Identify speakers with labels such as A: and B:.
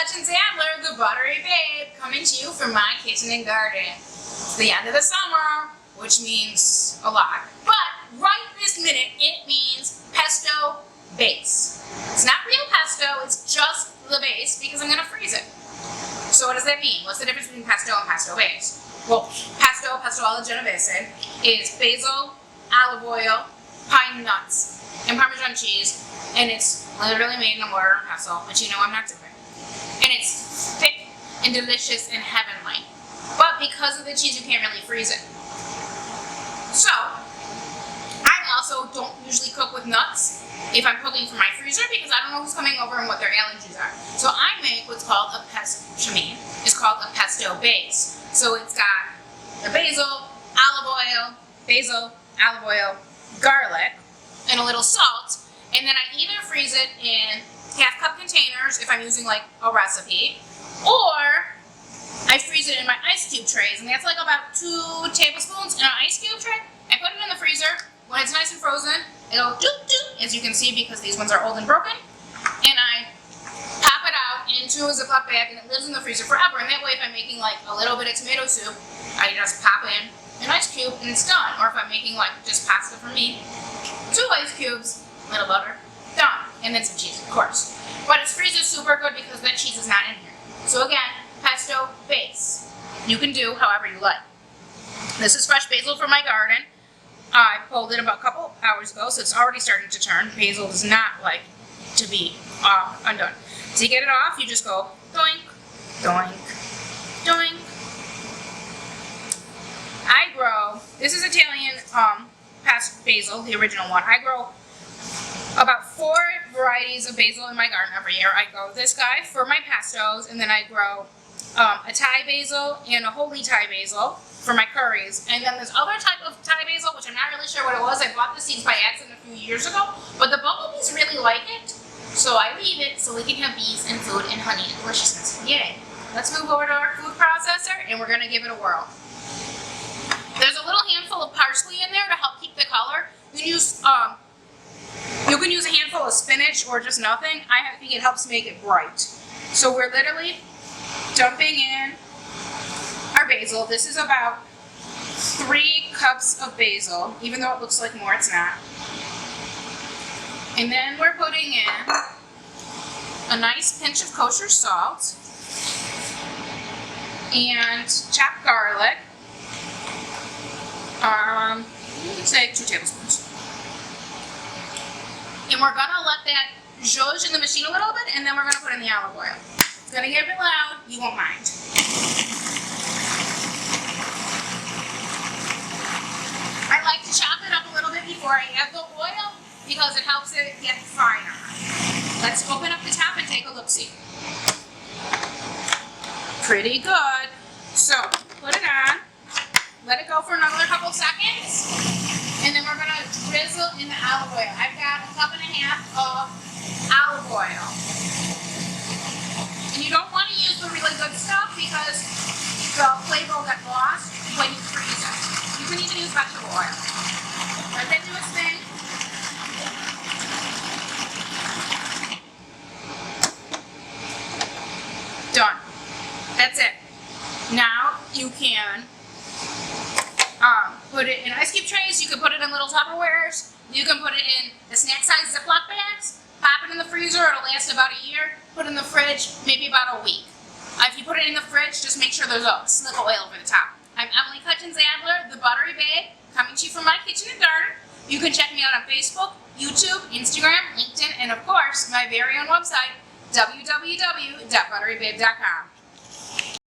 A: Kutchins Adler, the Buttery babe, coming to you from my kitchen and garden. It's the end of the summer, which means a lot. But right this minute, it means pesto base. It's not real pesto, it's just the base because I'm going to freeze it. So what does that mean? What's the difference between pesto and pesto base? Well, pesto alla genovese, is basil, olive oil, pine nuts, and Parmesan cheese, and it's literally made in a mortar and pestle, but you know I'm not doing. And it's thick and delicious and heavenly. But because of the cheese, you can't really freeze it. So, I also don't usually cook with nuts if I'm cooking for my freezer because I don't know who's coming over and what their allergies are. So I make what's called a pesto, it's called a pesto base. So it's got the basil, olive oil, garlic, and a little salt. And then I either freeze it in half-cup containers if I'm using like a recipe, or I freeze it in my ice cube trays, and that's like about 2 tablespoons in an ice cube tray. I put it in the freezer. When it's nice and frozen, it'll doop, as you can see because these ones are old and broken, and I pop it out into a Ziploc bag, and it lives in the freezer forever. And that way, if I'm making like a little bit of tomato soup, I just pop in an ice cube and it's done. Or if I'm making like just pasta for me, 2 ice cubes, a little butter, done. And then some cheese, of course. But it's freezer super good because that cheese is not in here. So again, pesto base. You can do however you like. This is fresh basil from my garden. I pulled it about a couple hours ago, so it's already starting to turn. Basil does not like to be undone. To get it off, you just go doink, doink, doink. I grow, this is Italian basil, the original one. I grow about 4 varieties of basil in my garden every year. I grow this guy for my pestos, and then I grow a Thai basil and a holy Thai basil for my curries. And then this other type of Thai basil, which I'm not really sure what it was. I bought the seeds by accident a few years ago, but the bumblebees really like it. So I leave it so we can have bees and food and honey and deliciousness. Yay. Let's move over to our food processor, and we're going to give it a whirl. There's a little handful of parsley in there to help keep the color. You can use a handful of spinach or just nothing. I think it helps make it bright. So we're literally dumping in our basil. This is about 3 cups of basil, even though it looks like more, it's not. And then we're putting in a nice pinch of kosher salt and chopped garlic. Say 2 tablespoons. And we're gonna let that zhuzh in the machine a little bit, and then we're gonna put in the olive oil. It's gonna get a bit loud, you won't mind. I like to chop it up a little bit before I add the oil because it helps it get finer. Let's open up the top and take a look-see. Pretty good. So, put it on. Let it go for another couple seconds, and then we're going to drizzle in the olive oil. I've got 1.5 cups of olive oil. And you don't want to use the really good stuff because the flavor will get lost when you freeze it. You can even use vegetable oil. Let that do its thing. Done. That's it. Now you can put it in ice cube trays. You can put it in little Tupperwares. You can put it in the snack size Ziploc bags. Pop it in the freezer. It'll last about a year. Put it in the fridge, maybe about a week. If you put it in the fridge, just make sure there's a slip of oil over the top. I'm Emily Kutchins Adler, the Buttery babe, coming to you from my kitchen and garden. You can check me out on Facebook, YouTube, Instagram, LinkedIn, and of course, my very own website, www.butterybabe.com.